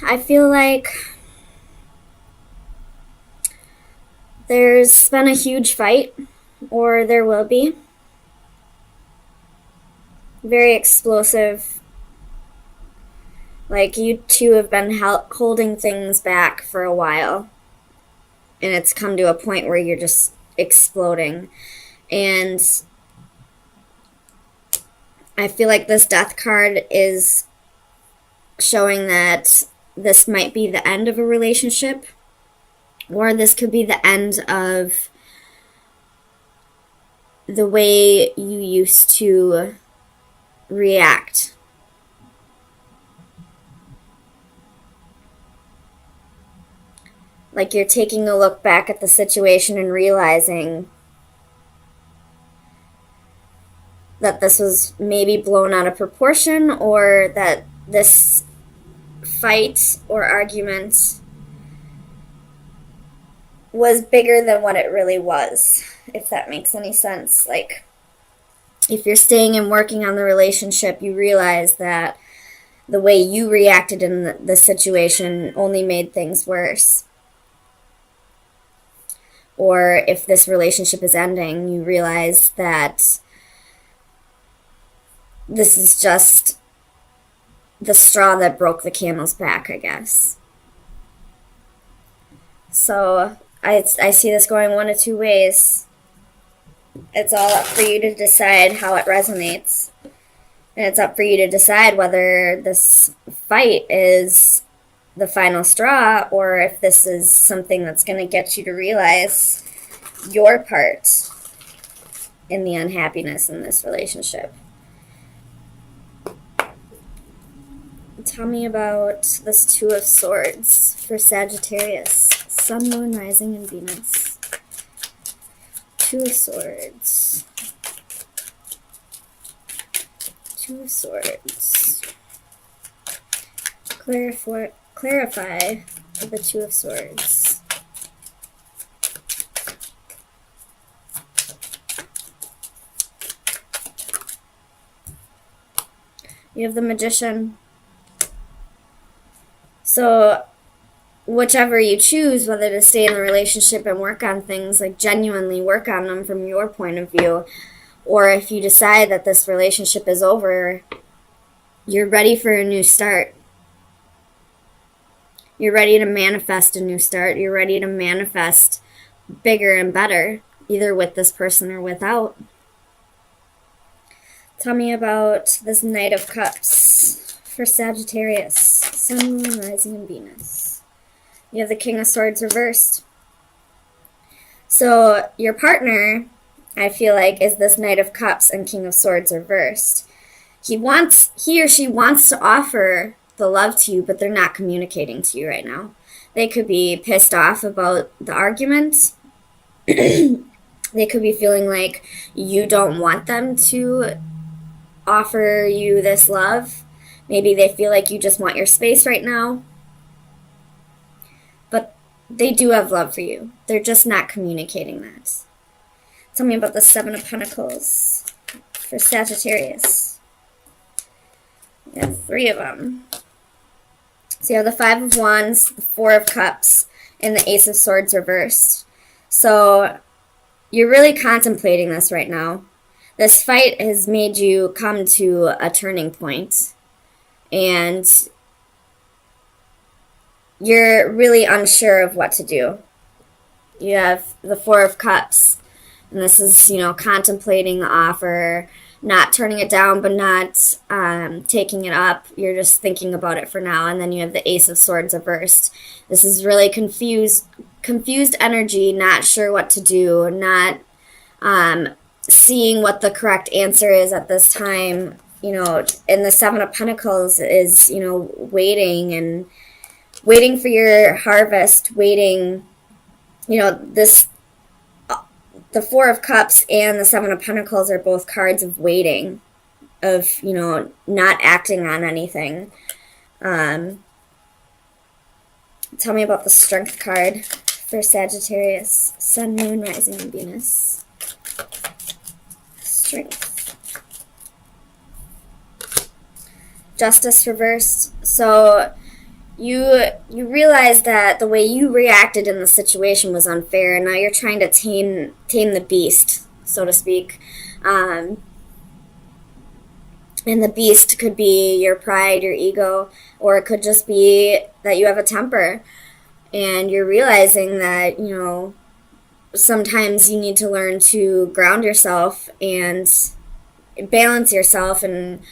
I feel like there's been a huge fight, or there will be. Very explosive. Like, you two have been holding things back for a while, and it's come to a point where you're just exploding. And I feel like this death card is showing that this might be the end of a relationship, or this could be the end of the way you used to react. Like, you're taking a look back at the situation and realizing that this was maybe blown out of proportion, or that this fight or argument was bigger than what it really was, if that makes any sense. Like, if you're staying and working on the relationship, you realize that the way you reacted in the situation only made things worse. Or if this relationship is ending, you realize that this is just the straw that broke the camel's back, I guess. So I see this going one of two ways. It's all up for you to decide how it resonates. And it's up for you to decide whether this fight is the final straw, or if this is something that's going to get you to realize your part in the unhappiness in this relationship. Tell me about this Two of Swords for Sagittarius. Sun, Moon, Rising, and Venus. Two of Swords. Two of Swords. Clarify the Two of Swords. You have the Magician. So whichever you choose, whether to stay in the relationship and work on things, like genuinely work on them from your point of view, or if you decide that this relationship is over, you're ready for a new start. You're ready to manifest a new start. You're ready to manifest bigger and better, either with this person or without. Tell me about this Knight of Cups for Sagittarius. Sun, Moon, Rising, and Venus. You have the King of Swords reversed. So your partner, I feel like, is this Knight of Cups and King of Swords reversed. He or she wants to offer the love to you, but they're not communicating to you right now. They could be pissed off about the argument. They could be feeling like you don't want them to offer you this love. Maybe they feel like you just want your space right now. But they do have love for you. They're just not communicating that. Tell me about the Seven of Pentacles for Sagittarius. You have three of them. So you have the Five of Wands, the Four of Cups, and the Ace of Swords reversed. So you're really contemplating this right now. This fight has made you come to a turning point. And you're really unsure of what to do. You have the Four of Cups. And this is, contemplating the offer, not turning it down, but not taking it up. You're just thinking about it for now. And then you have the Ace of Swords reversed. This is really confused energy, not sure what to do, not seeing what the correct answer is at this time. And the Seven of Pentacles is, waiting for your harvest, waiting, the Four of Cups and the Seven of Pentacles are both cards of waiting, of, not acting on anything. Tell me about the Strength card for Sagittarius. Sun, Moon, Rising, and Venus. Strength. Justice reversed. So you realize that the way you reacted in the situation was unfair, and now you're trying to tame the beast, so to speak. And the beast could be your pride, your ego, or it could just be that you have a temper, and you're realizing that, sometimes you need to learn to ground yourself and balance yourself, and,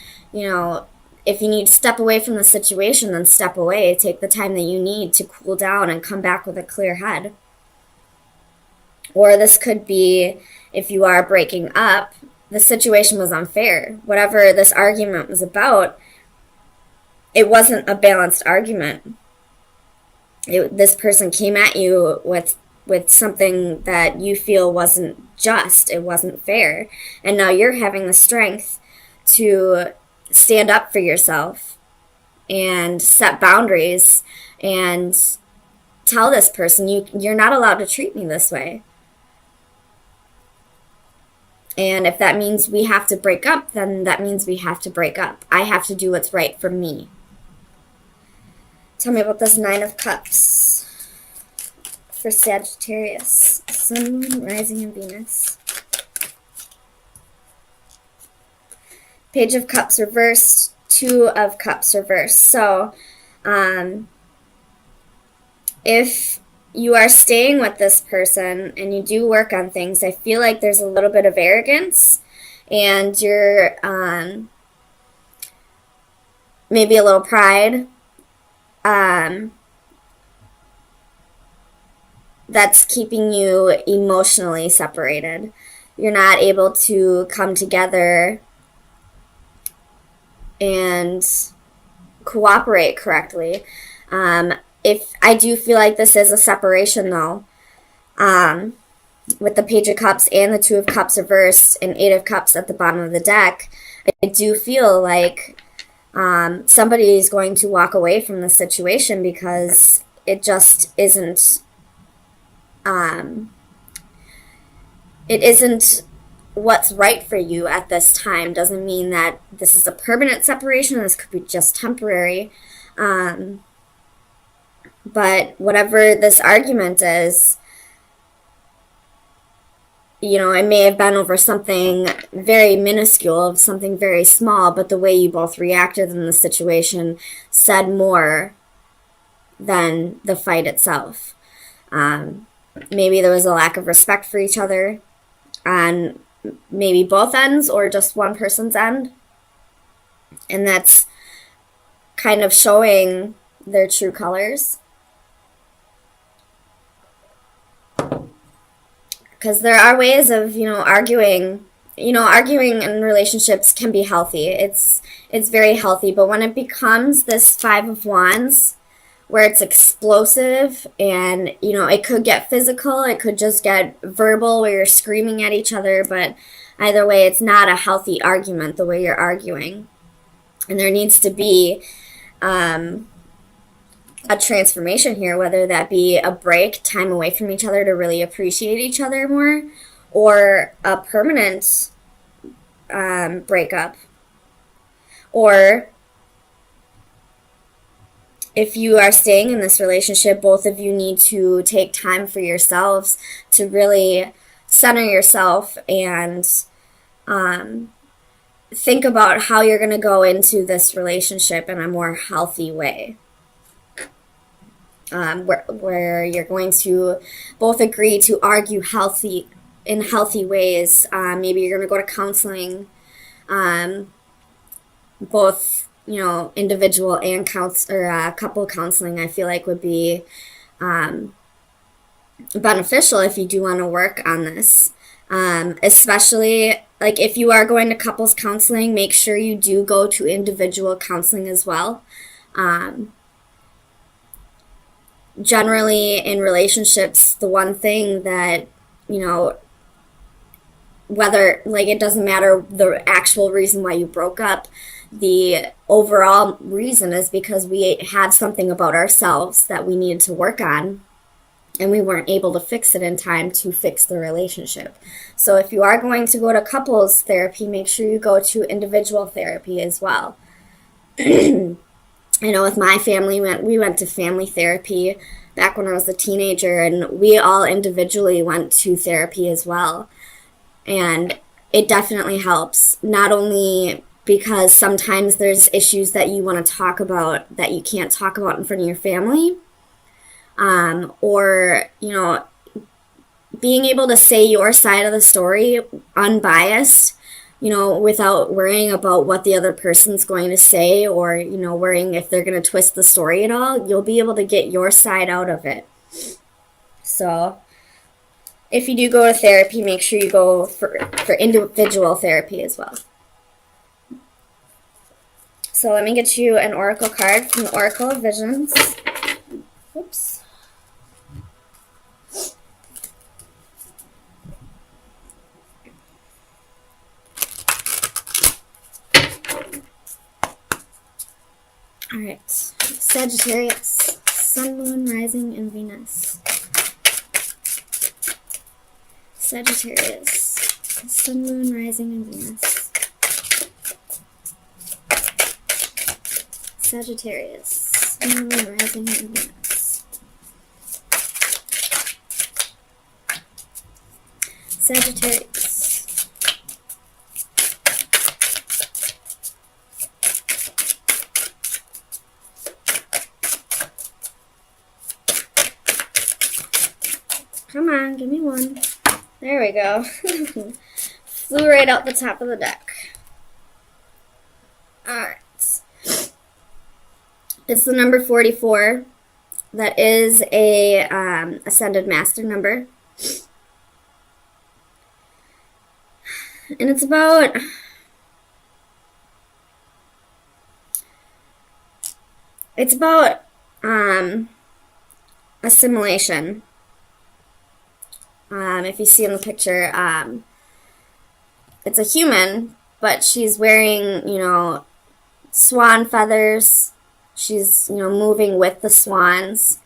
if you need to step away from the situation, then step away. Take the time that you need to cool down and come back with a clear head. Or this could be, if you are breaking up, the situation was unfair. Whatever this argument was about, it wasn't a balanced argument. This person came at you with something that you feel wasn't just, it wasn't fair. And now you're having the strength to stand up for yourself and set boundaries and tell this person, you're not allowed to treat me this way. And if that means we have to break up, then that means we have to break up. I have to do what's right for me. Tell me about this Nine of Cups for Sagittarius. Sun, Moon, Rising, and Venus. Page of Cups reversed, Two of Cups reversed. So, if you are staying with this person and you do work on things, I feel like there's a little bit of arrogance, and you're maybe a little pride. That's keeping you emotionally separated. You're not able to come together and cooperate correctly. If I do feel like this is a separation, though, with the Page of Cups and the Two of Cups reversed and Eight of Cups at the bottom of the deck, I do feel like somebody is going to walk away from the situation because it just isn't. It isn't what's right for you at this time. Doesn't mean that this is a permanent separation. This could be just temporary. But whatever this argument is, it may have been over something very minuscule, something very small, but the way you both reacted in the situation said more than the fight itself. Maybe there was a lack of respect for each other on maybe both ends or just one person's end. And that's kind of showing their true colors. Because there are ways of, arguing. Arguing in relationships can be healthy. It's very healthy. But when it becomes this Five of Wands, where it's explosive and, it could get physical, it could just get verbal where you're screaming at each other, but either way, it's not a healthy argument the way you're arguing. And there needs to be a transformation here, whether that be a break, time away from each other to really appreciate each other more, or a permanent breakup. Or if you are staying in this relationship, both of you need to take time for yourselves to really center yourself and think about how you're going to go into this relationship in a more healthy way. Where you're going to both agree to argue in healthy ways. Maybe you're going to go to counseling, both individual and couple counseling. I feel like would be beneficial if you do want to work on this. Especially like if you are going to couples counseling, make sure you do go to individual counseling as well. Generally in relationships, the one thing that, whether, like, it doesn't matter the actual reason why you broke up, the overall reason is because we had something about ourselves that we needed to work on, and we weren't able to fix it in time to fix the relationship. So if you are going to go to couples therapy, make sure you go to individual therapy as well. I know with my family, we went to family therapy back when I was a teenager, and we all individually went to therapy as well. And it definitely helps, not only because sometimes there's issues that you want to talk about that you can't talk about in front of your family, or, you know, being able to say your side of the story unbiased, you know, without worrying about what the other person's going to say, or, you know, worrying if they're going to twist the story at all. You'll be able to get your side out of it. So if you do go to therapy, make sure you go for individual therapy as well. So let me get you an oracle card from the Oracle of Visions. Oops. All right, Sagittarius, Sun, Moon, Rising, and Venus. Sagittarius, Sun, Moon, Rising, and Venus. Sagittarius, Sun, Moon, Rising, and Venus. Sagittarius. Come on, give me one. There we go. Flew right out the top of the deck. Alright. It's the number 44. That is a Ascended Master number. And it's about assimilation. If you see in the picture, it's a human, but she's wearing, you know, swan feathers. She's, you know, moving with the swans,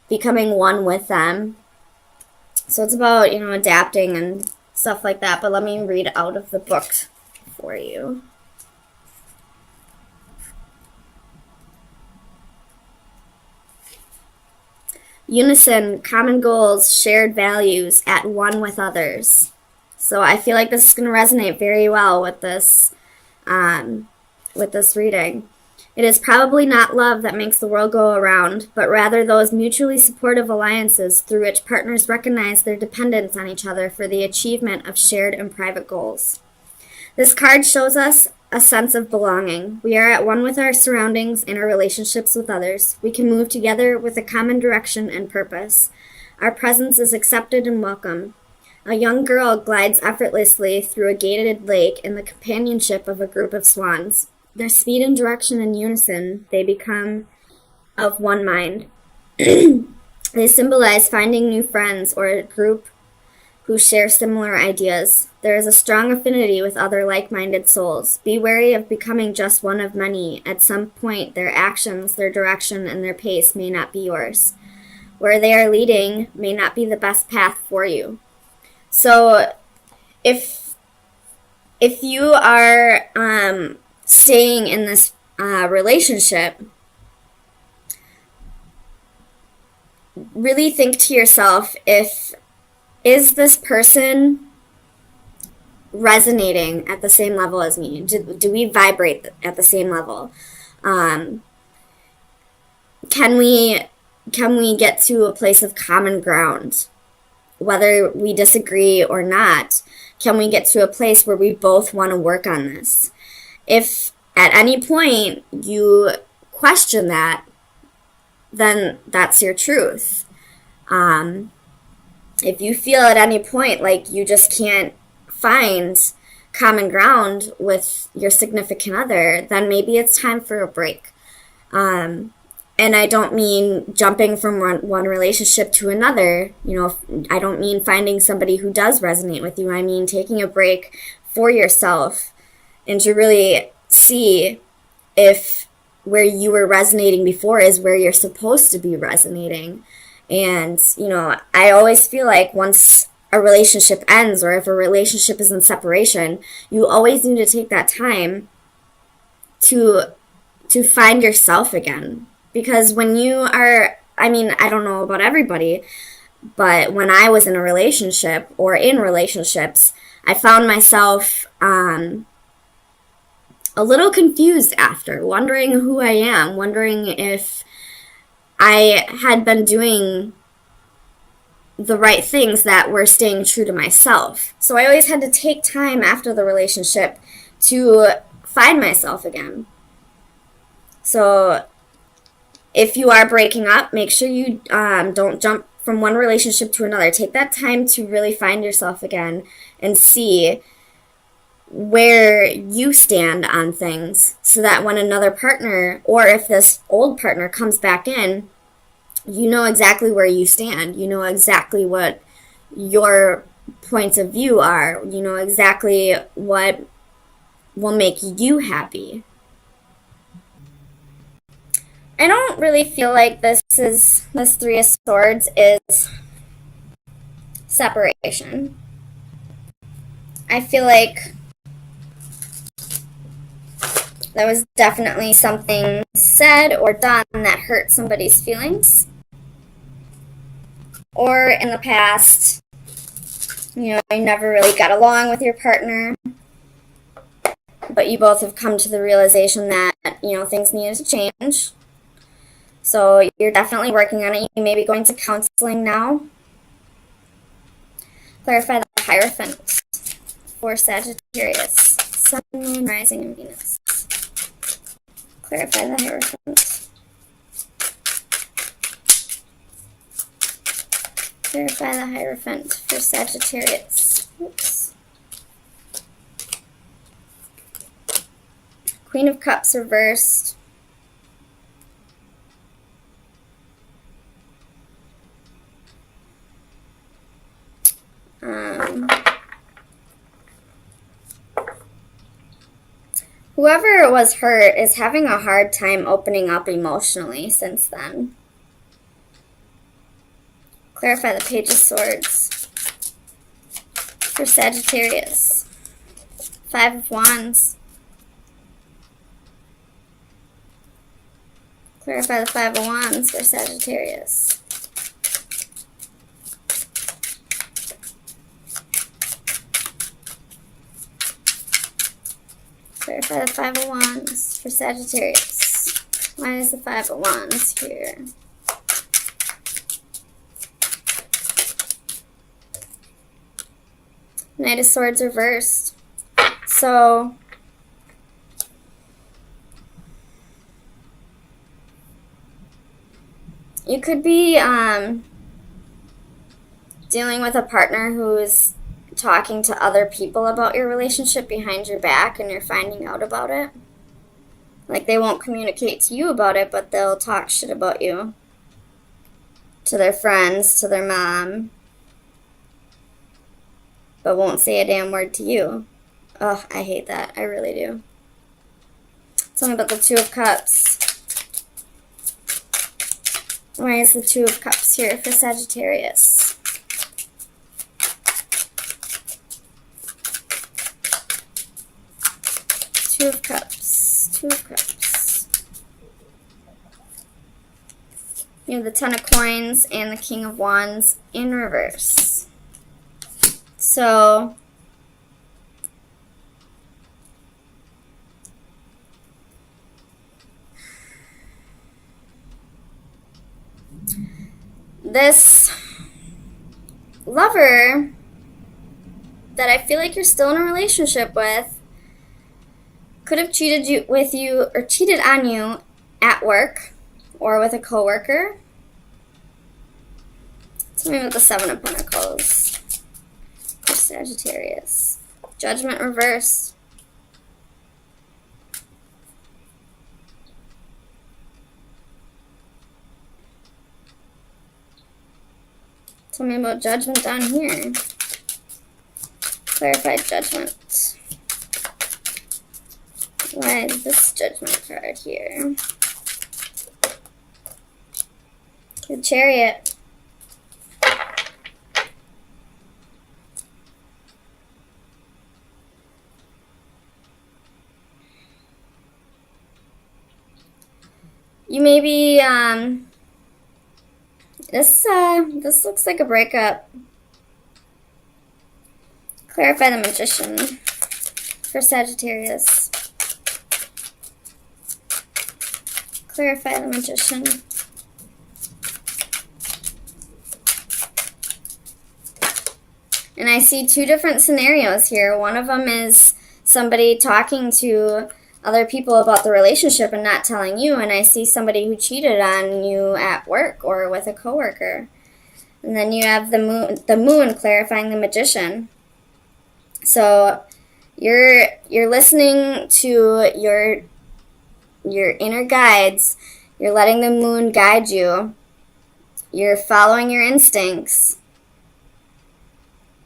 becoming one with them. So it's about, you know, adapting and stuff like that. But let me read out of the book for you. Unison, common goals, shared values, at one with others. So I feel like this is going to resonate very well with this reading. It is probably not love that makes the world go around, but rather those mutually supportive alliances through which partners recognize their dependence on each other for the achievement of shared and private goals. This card shows us a sense of belonging. We are at one with our surroundings and our relationships with others. We can move together with a common direction and purpose. Our presence is accepted and welcome. A young girl glides effortlessly through a gated lake in the companionship of a group of swans. Their speed and direction in unison, they become of one mind. They symbolize finding new friends or a group who share similar ideas. There is a strong affinity with other like-minded souls. Be wary of becoming just one of many. At some point, their actions, their direction, and their pace may not be yours. Where they are leading may not be the best path for you. So, if you are staying in this relationship, really think to yourself, is this person resonating at the same level as me? Do we vibrate at the same level? Can we get to a place of common ground? Whether we disagree or not, can we get to a place where we both want to work on this? If at any point you question that, then that's your truth. If you feel at any point like you just can't find common ground with your significant other, then maybe it's time for a break. And I don't mean jumping from one relationship to another. You know, I don't mean finding somebody who does resonate with you. I mean taking a break for yourself and to really see if where you were resonating before is where you're supposed to be resonating. And, you know, I always feel like once a relationship ends, or if a relationship is in separation, you always need to take that time to to find yourself again. Because when you are, I mean, I don't know about everybody, but when I was in a relationship or in relationships, I found myself a little confused after, wondering who I am, wondering if I had been doing the right things that were staying true to myself. So I always had to take time after the relationship to find myself again. So if you are breaking up, make sure you don't jump from one relationship to another. Take that time to really find yourself again and see where you stand on things, so that when another partner, or if this old partner comes back in, you know exactly where you stand. You know exactly what your points of view are. You know exactly what will make you happy. I don't really feel like this Three of Swords is separation. I feel like there was definitely something said or done that hurt somebody's feelings. Or in the past, you never really got along with your partner, but you both have come to the realization that, things needed to change. So you're definitely working on it. You may be going to counseling now. Clarify the Hierophant for Sagittarius. Sun, Moon, Rising, and Venus. Clarify the Hierophant. Clarify the Hierophant for Sagittarius. Oops. Queen of Cups reversed. Whoever was hurt is having a hard time opening up emotionally since then. Clarify the Page of Swords for Sagittarius. Five of Wands. Clarify the Five of Wands for Sagittarius. Clarify the Five of Wands for Sagittarius. Why is the Five of Wands here? Knight of Swords reversed. So you could be dealing with a partner who's talking to other people about your relationship behind your back, and you're finding out about it. Like, they won't communicate to you about it, but they'll talk shit about you to their friends, to their mom, but won't say a damn word to you. Ugh, I hate that. I really do. Tell me about the Two of Cups. Why is the Two of Cups here for Sagittarius? Two of Cups. Two of Cups. You have the Ten of Coins and the King of Wands in reverse. So this lover that I feel like you're still in a relationship with could have cheated on you at work or with a coworker. Tell me about the Seven of Pentacles for Sagittarius. Judgment reversed. Tell me about Judgment down here. Clarified Judgment. Why is this Judgment card here? The Chariot. You may be, this looks like a breakup. Clarify the Magician for Sagittarius. Clarify the Magician. And I see two different scenarios here. One of them is somebody talking to other people about the relationship and not telling you. And I see somebody who cheated on you at work or with a coworker. And then you have the moon clarifying the Magician. So you're listening to your inner guides. You're letting the moon guide you. You're following your instincts.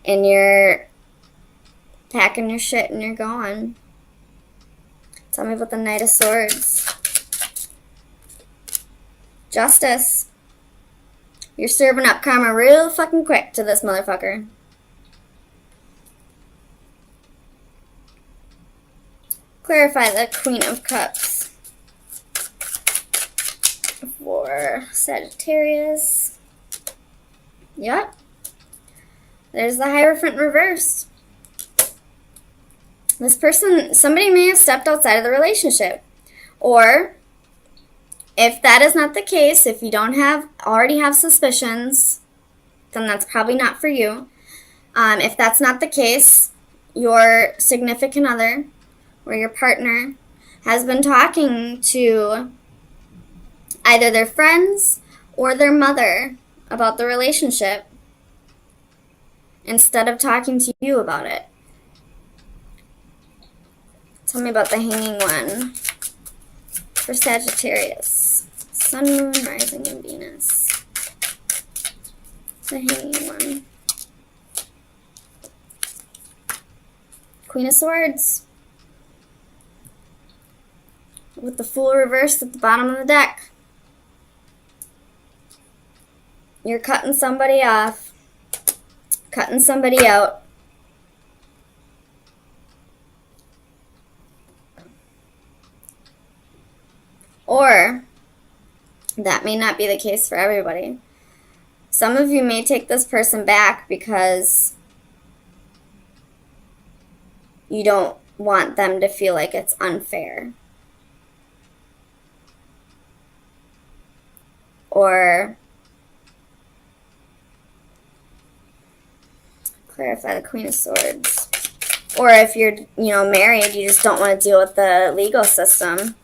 And you're packing your shit and you're going. Tell me about the Knight of Swords. Justice. You're serving up karma real fucking quick to this motherfucker. Clarify the Queen of Cups for Sagittarius. Yep. There's the Hierophant reversed. This person, somebody may have stepped outside of the relationship. Or, if that is not the case, if you don't already have suspicions, then that's probably not for you. If that's not the case, your significant other or your partner has been talking to either their friends or their mother about the relationship instead of talking to you about it. Tell me about the Hanging One for Sagittarius. Sun, Moon, Rising, and Venus. The Hanging One. Queen of Swords. With the Fool reversed at the bottom of the deck. You're cutting somebody off. Cutting somebody out. Or, that may not be the case for everybody. Some of you may take this person back because you don't want them to feel like it's unfair. Or clarify the Queen of Swords. Or if you're, married, you just don't want to deal with the legal system.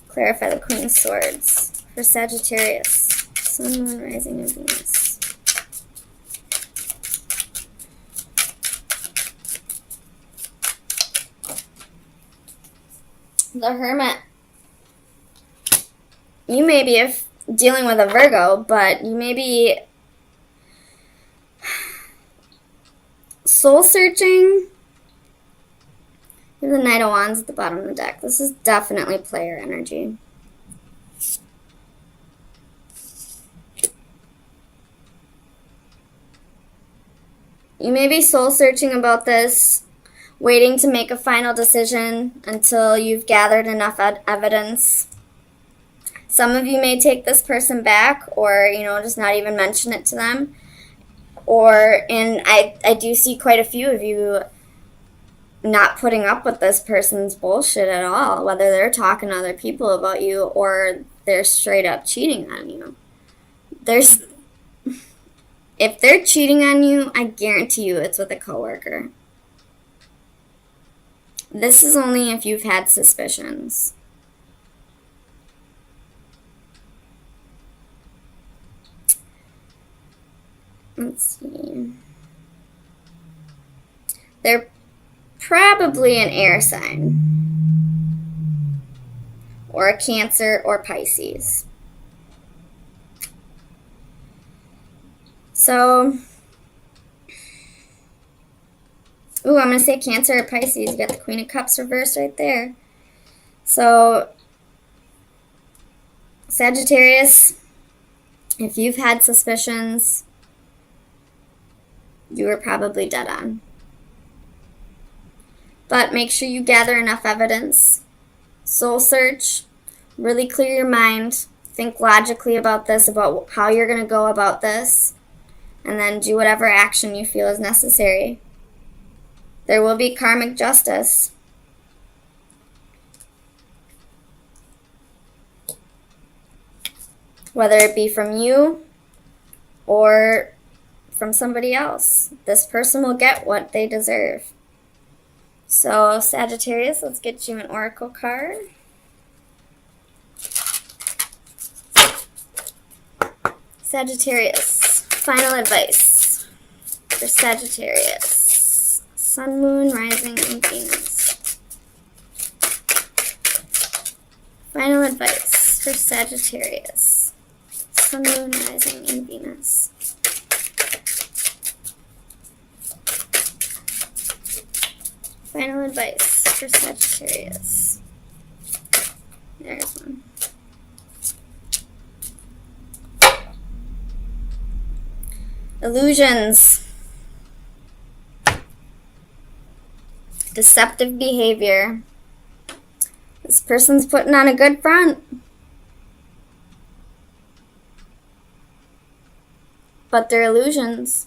Clarify the Queen of Swords for Sagittarius. Sun, Moon, Rising, and Venus. The Hermit. You may be dealing with a Virgo, but you may be soul searching. The Knight of Wands at the bottom of the deck. This is definitely player energy. You may be soul searching about this, waiting to make a final decision until you've gathered enough evidence. Some of you may take this person back or, just not even mention it to them. And I do see quite a few of you not putting up with this person's bullshit at all, whether they're talking to other people about you or they're straight up cheating on you. If they're cheating on you, I guarantee you it's with a coworker. This is only if you've had suspicions. Let's see. They're probably an air sign. Or a Cancer or Pisces. So, I'm going to say Cancer or Pisces. You got the Queen of Cups reversed right there. So, Sagittarius, if you've had suspicions, you were probably dead on. But make sure you gather enough evidence. Soul search. Really clear your mind. Think logically about this, about how you're going to go about this, and then do whatever action you feel is necessary. There will be karmic justice. Whether it be from you or from somebody else. This person will get what they deserve. So, Sagittarius, let's get you an oracle card. Sagittarius, final advice for Sagittarius. Sun, Moon, Rising, and Venus. Final advice for Sagittarius. Sun, Moon, Rising, and Venus. Final advice for Sagittarius. There's one. Illusions. Deceptive behavior. This person's putting on a good front, but they're illusions.